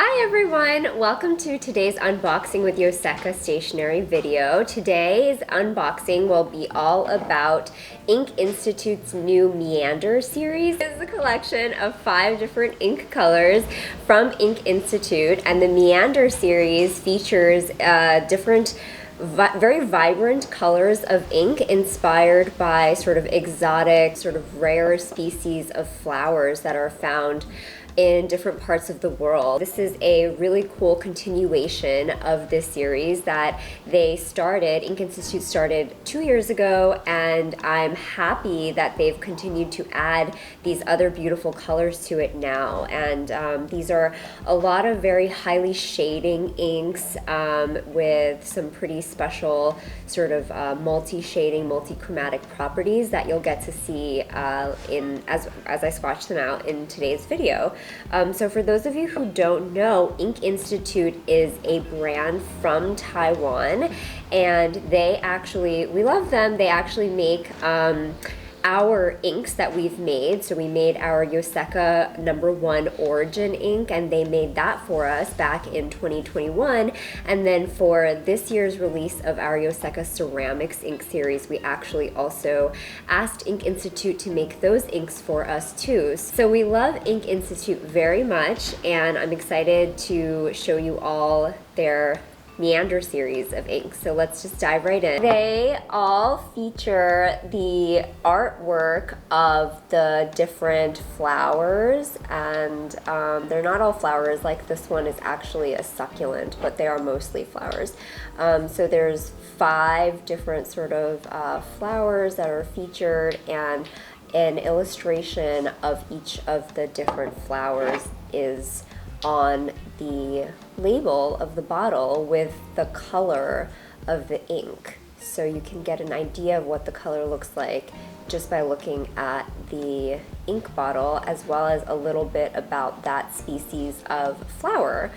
Hi everyone! Welcome to today's unboxing with Yoseka stationery video. Today's unboxing will be all about Ink Institute's new Meander series. This is a collection of 5 different ink colors from Ink Institute, and the Meander series features different very vibrant colors of ink inspired by sort of exotic, sort of rare species of flowers that are found in different parts of the world. This is a really cool continuation of this series that Ink Institute started 2 years ago, and I'm happy that they've continued to add these other beautiful colors to it now. And these are a lot of very highly shading inks with some pretty special sort of multi-shading, multi-chromatic properties that you'll get to see as I swatch them out in today's video. So for those of you who don't know, Ink Institute is a brand from Taiwan, and we love them. They actually make our inks that we've made. So we made our Yoseka #1 Origin ink, and they made that for us back in 2021. And then for this year's release of our Yoseka Ceramics ink series, we actually also asked Ink Institute to make those inks for us too. So we love Ink Institute very much, and I'm excited to show you all their Meander series of inks. So let's just dive right in. They all feature the artwork of the different flowers, and they're not all flowers. Like this one is actually a succulent, but they are mostly flowers. So there's 5 different sort of flowers that are featured, and an illustration of each of the different flowers is on the label of the bottle with the color of the ink. So you can get an idea of what the color looks like just by looking at the ink bottle, as well as a little bit about that species of flower.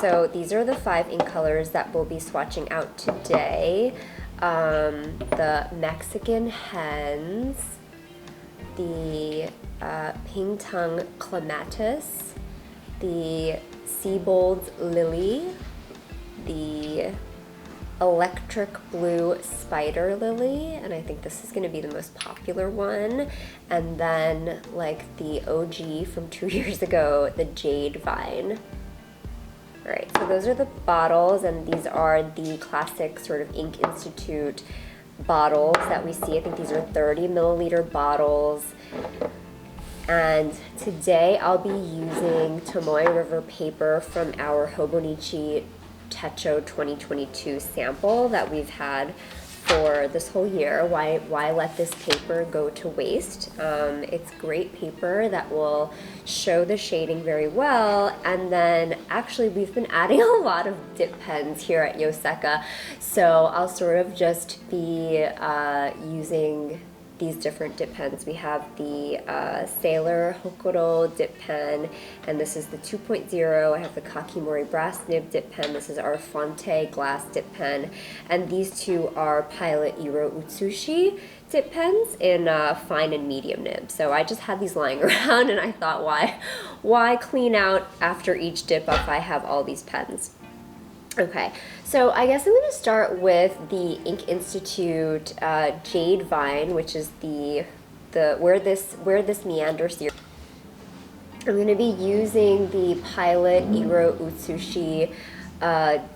So these are the 5 ink colors that we'll be swatching out today. The Mexican Hens, the Pingtung Chematis, the Siebold Lily, the electric blue spider lily, and I think this is going to be the most popular one, and then like the OG from 2 years ago, the Jade Vine. Alright, so those are the bottles, and these are the classic sort of Ink Institute bottles that we see. I think these are 30 milliliter bottles. And today I'll be using Tomoe River paper from our Hobonichi Techo 2022 sample that we've had for this whole year. Why let this paper go to waste? It's great paper that will show the shading very well, and then actually we've been adding a lot of dip pens here at Yoseka, so I'll sort of just be using these different dip pens. We have the Sailor Hokoro dip pen, and this is the 2.0. I have the Kakimori brass nib dip pen. This is our Fonte glass dip pen, and these two are Pilot Iro Utsushi dip pens in fine and medium nib. So I just had these lying around, and I thought, why clean out after each dip if I have all these pens? Okay, so I guess I'm going to start with the Ink Institute Jade Vine, which is where this Meander series. I'm going to be using the Pilot Iro Utsushi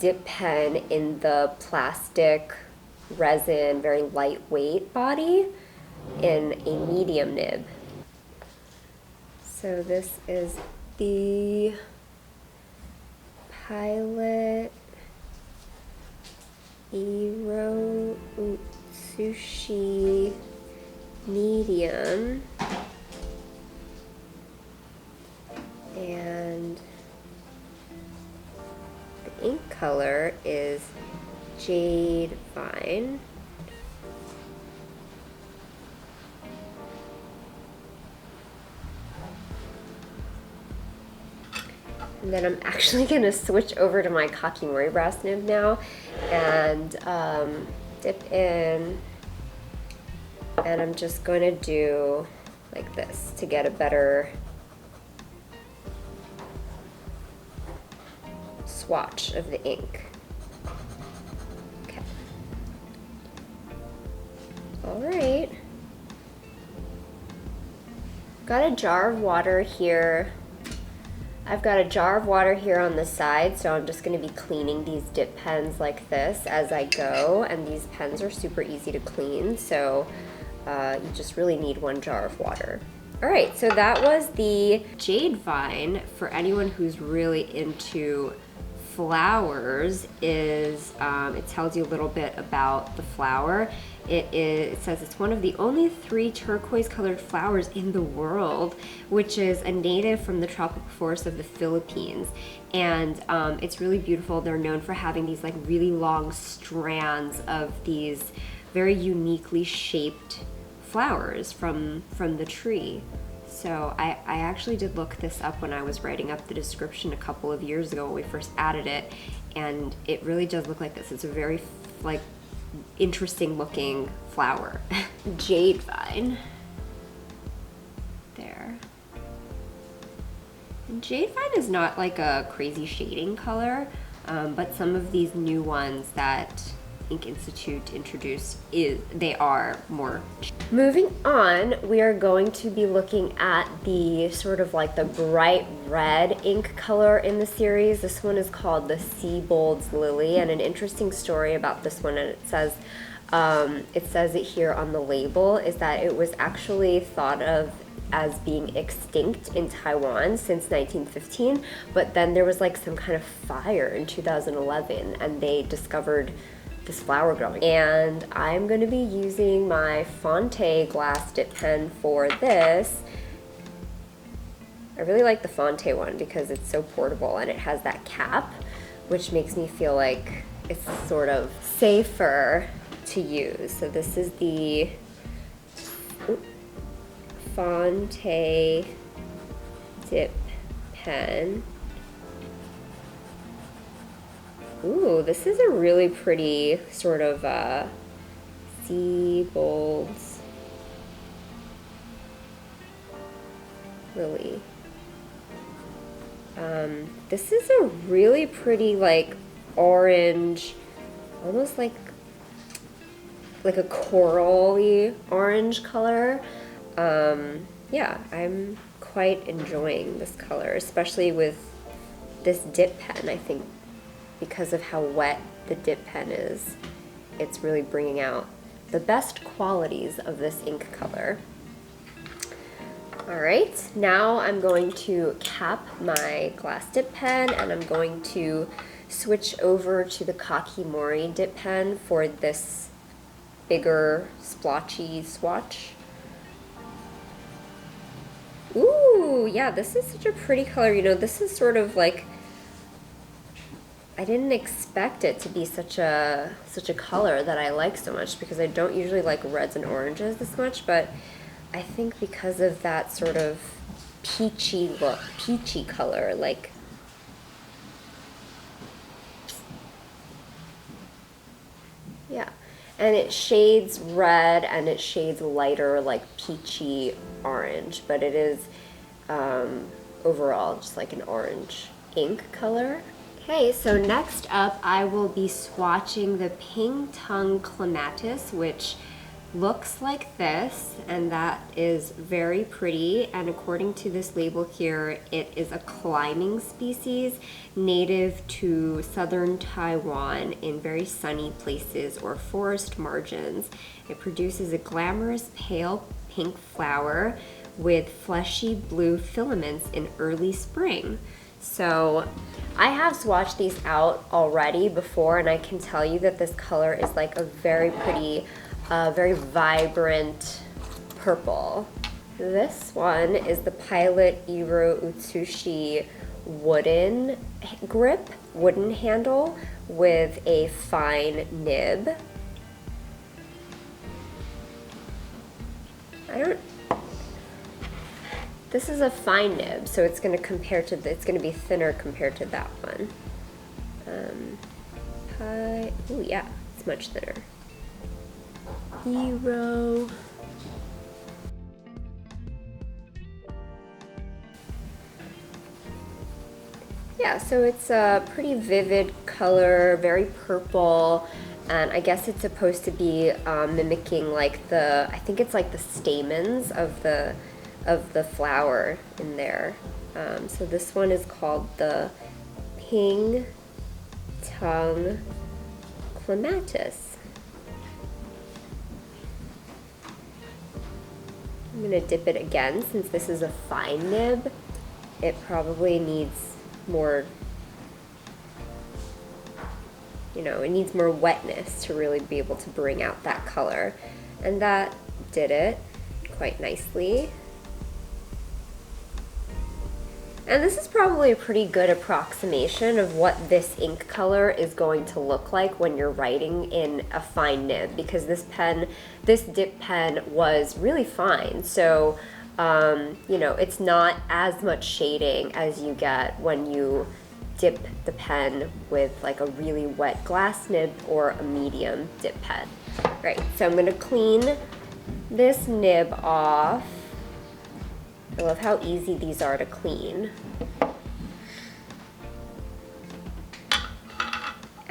dip pen in the plastic resin, very lightweight body in a medium nib. So this is the Pilot Iro Utsushi medium, and the ink color is Jade Vine. And then I'm actually going to switch over to my Kakimori brass nib now and dip in, and I'm just going to do like this to get a better swatch of the ink. Okay. All right. Got a jar of water here. I've got a jar of water here on the side, so I'm just going to be cleaning these dip pens like this as I go, and these pens are super easy to clean, so you just really need one jar of water. All right, so that was the Jade Vine. For anyone who's really into flowers, it tells you a little bit about the flower. It says it's one of the only 3 turquoise colored flowers in the world, which is a native from the tropical forest of the Philippines. And it's really beautiful. They're known for having these like really long strands of these very uniquely shaped flowers from the tree. So I actually did look this up when I was writing up the description a couple of years ago when we first added it, and it really does look like this. It's a very like interesting looking flower. Jade Vine. There. And Jade Vine is not like a crazy shading color, but some of these new ones that Ink Institute introduced, they are more. Moving on, we are going to be looking at the sort of like the bright red ink color in the series. This one is called the Siebold's Lily, and an interesting story about this one, and it says it here on the label, is that it was actually thought of as being extinct in Taiwan since 1915, but then there was like some kind of fire in 2011 and they discovered this flower growing. And I'm going to be using my Fonte glass dip pen for this. I really like the Fonte one because it's so portable and it has that cap, which makes me feel like it's sort of safer to use. So this is the Fonte dip pen. Ooh, this is a really pretty sort of Siebold's Lily. This is a really pretty like orange, almost like a corally orange color. Yeah, I'm quite enjoying this color, especially with this dip pen. I think because of how wet the dip pen is, it's really bringing out the best qualities of this ink color. All right, now I'm going to cap my glass dip pen and I'm going to switch over to the Kakimori dip pen for this bigger splotchy swatch. Ooh, yeah, this is such a pretty color. You know, this is sort of like, I didn't expect it to be such a color that I like so much, because I don't usually like reds and oranges this much, but I think because of that sort of peachy look, peachy color, like, yeah. And it shades red and it shades lighter, like peachy orange, but it is overall just like an orange ink color. Okay, so next up I will be swatching the Pingtung Chematis, which looks like this, and that is very pretty. And according to this label here, it is a climbing species native to southern Taiwan in very sunny places or forest margins. It produces a glamorous pale pink flower with fleshy blue filaments in early spring. So I have swatched these out already before, and I can tell you that this color is like a very pretty, very vibrant purple. This one is the Pilot Iro Utsushi wooden grip, wooden handle with a fine nib. This is a fine nib, so it's going to compare to it's going to be thinner compared to that one. Oh yeah, it's much thinner. Hero. Yeah, so it's a pretty vivid color, very purple, and I guess it's supposed to be mimicking like I think it's like the stamens of the flower in there. So this one is called the Pingtung Chematis. I'm gonna dip it again since this is a fine nib. It probably needs more, you know, it needs more wetness to really be able to bring out that color. And that did it quite nicely. And this is probably a pretty good approximation of what this ink color is going to look like when you're writing in a fine nib, because this dip pen was really fine. So, you know, it's not as much shading as you get when you dip the pen with like a really wet glass nib or a medium dip pen. Right, so I'm gonna clean this nib off. I love how easy these are to clean.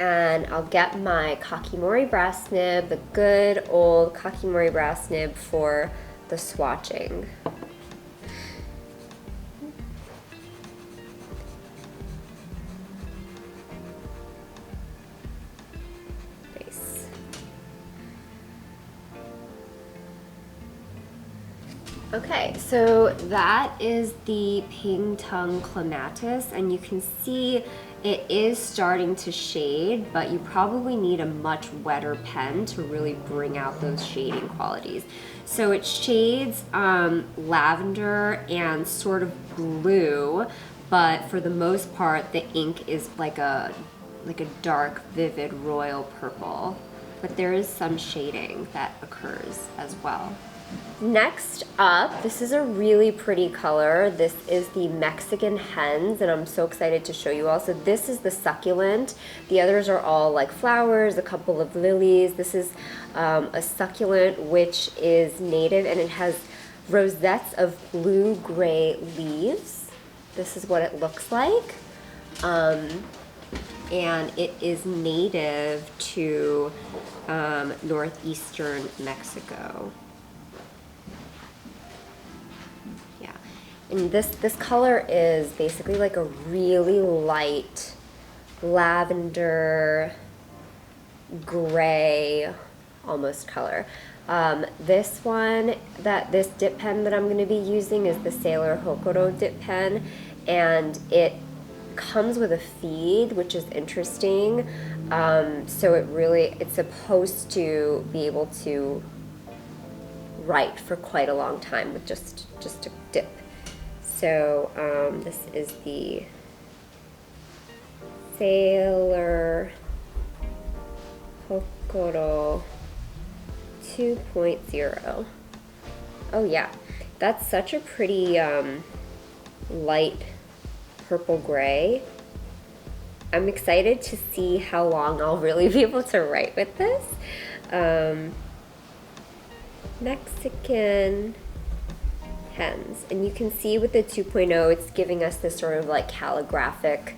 And I'll get my Kakimori brass nib, the good old Kakimori brass nib for the swatching. Nice. Okay, so that is the Pingtung Chematis, and you can see it is starting to shade, but you probably need a much wetter pen to really bring out those shading qualities. So it shades lavender and sort of blue, but for the most part, the ink is like a dark, vivid royal purple. But there is some shading that occurs as well. Next up, this is a really pretty color. This is the Mexican Hens, and I'm so excited to show you all. So this is the succulent. The others are all like flowers, a couple of lilies. This is a succulent which is native, and it has rosettes of blue-gray leaves. This is what it looks like. And it is native to northeastern Mexico. And this color is basically like a really light lavender, gray, almost color. This dip pen that I'm going to be using is the Sailor Hokoro dip pen, and it comes with a feed, which is interesting. So it's supposed to be able to write for quite a long time with just a dip. So this is the Sailor Hokoro 2.0. Oh yeah, that's such a pretty light purple gray. I'm excited to see how long I'll really be able to write with this. Mexican Hens, and you can see with the 2.0 it's giving us this sort of like calligraphic,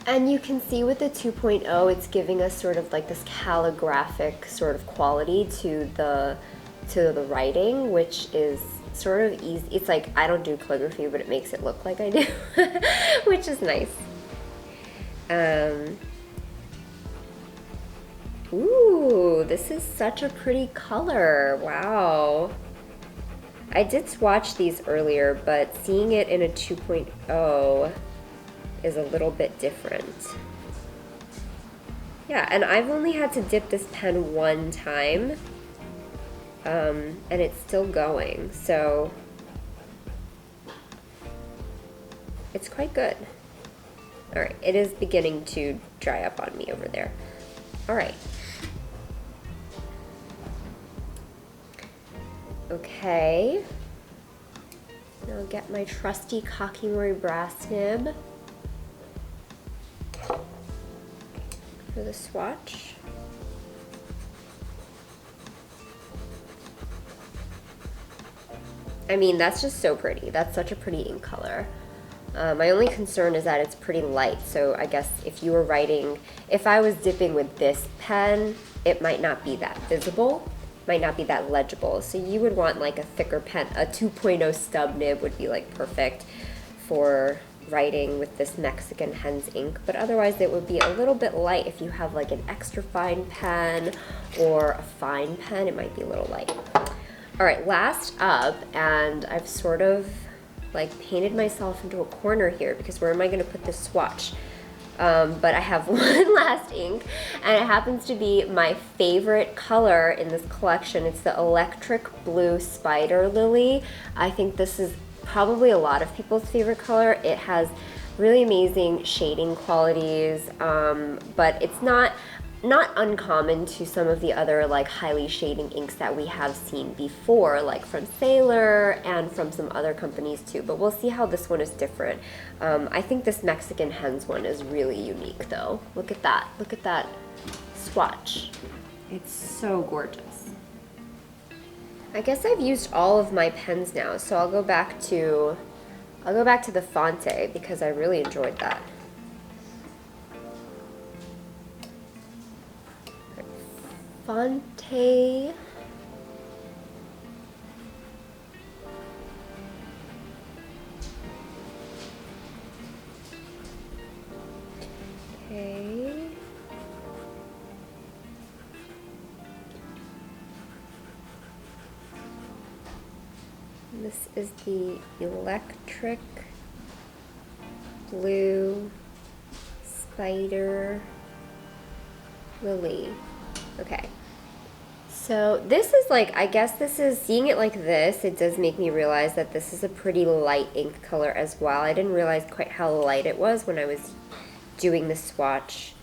and you can see with the 2.0 it's giving us sort of like this calligraphic sort of quality to the writing, which is sort of easy. It's like, I don't do calligraphy, but it makes it look like I do, which is nice. Ooh, this is such a pretty color. Wow. I did swatch these earlier, but seeing it in a 2.0 is a little bit different. Yeah, and I've only had to dip this pen one time, and it's still going, so it's quite good. All right, it is beginning to dry up on me over there. All right. Okay, now I'll get my trusty Kakimori brass nib for the swatch. I mean, that's just so pretty. That's such a pretty ink color. My only concern is that it's pretty light, so I guess if you were writing, if I was dipping with this pen, it might not be that visible, might not be that legible. So you would want like a thicker pen. A 2.0 stub nib would be like perfect for writing with this Mexican Hens ink, but otherwise it would be a little bit light. If you have like an extra fine pen or a fine pen, it might be a little light. All right, last up, and I've sort of like painted myself into a corner here because where am I going to put this swatch? But I have one last ink, and it happens to be my favorite color in this collection. It's the Electric Blue Spider Lily. I think this is probably a lot of people's favorite color. It has really amazing shading qualities, but it's not uncommon to some of the other like highly shading inks that we have seen before, like from Sailor and from some other companies too, but we'll see how this one is different. I think this Mexican Hens one is really unique though. Look at that swatch. It's so gorgeous. I guess I've used all of my pens now, so I'll go back to the Fonte because I really enjoyed that. Fonte. Okay. This is the Electric Blue Spider Lily. Okay. So this is like, I guess this is, seeing it like this, it does make me realize that this is a pretty light ink color as well. I didn't realize quite how light it was when I was doing the swatch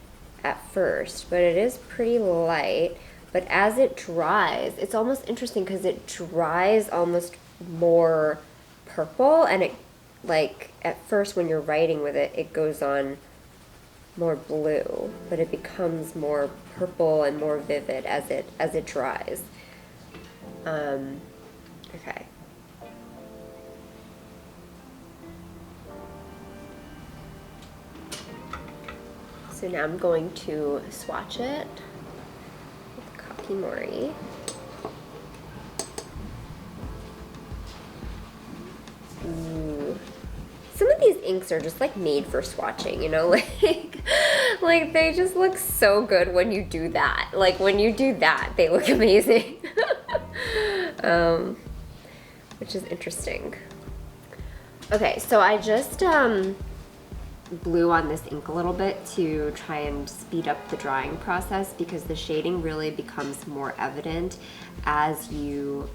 at first, but it is pretty light. But as it dries, it's almost interesting because it dries almost more purple, and it, like, at first when you're writing with it, it goes on more blue, but it becomes more purple and more vivid as it dries. Okay. So now I'm going to swatch it with Kakimori. Ooh. Some of these inks are just like made for swatching, you know, like they just look so good when you do that. Like when you do that, they look amazing. Which is interesting. Okay, so I just blew on this ink a little bit to try and speed up the drying process because the shading really becomes more evident as you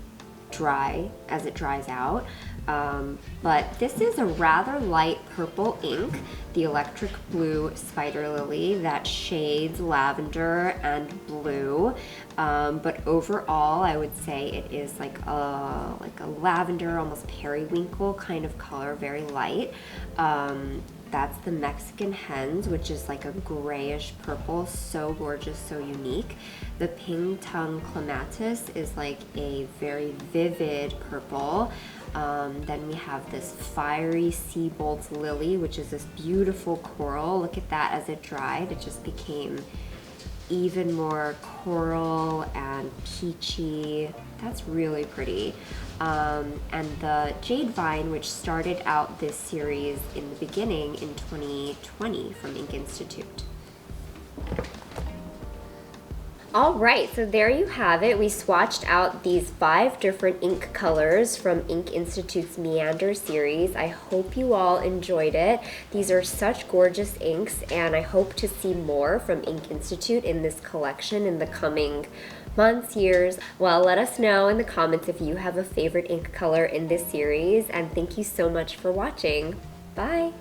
as it dries out. But this is a rather light purple ink, the Electric Blue Spider Lily, that shades lavender and blue. But overall, I would say it is like a lavender, almost periwinkle kind of color, very light. That's the Mexican Hens, which is like a grayish purple, so gorgeous, so unique. The Pingtung Chematis is like a very vivid purple. Then we have this fiery Siebold's Lily, which is this beautiful coral. Look at that as it dried. It just became even more coral and peachy. That's really pretty. And the Jade Vine, which started out this series in the beginning in 2020 from Ink Institute. All right, so there you have it. We swatched out these 5 different ink colors from Ink Institute's Meander series. I hope you all enjoyed it. These are such gorgeous inks, and I hope to see more from Ink Institute in this collection in the coming months, years. Well, let us know in the comments if you have a favorite ink color in this series, and thank you so much for watching. Bye!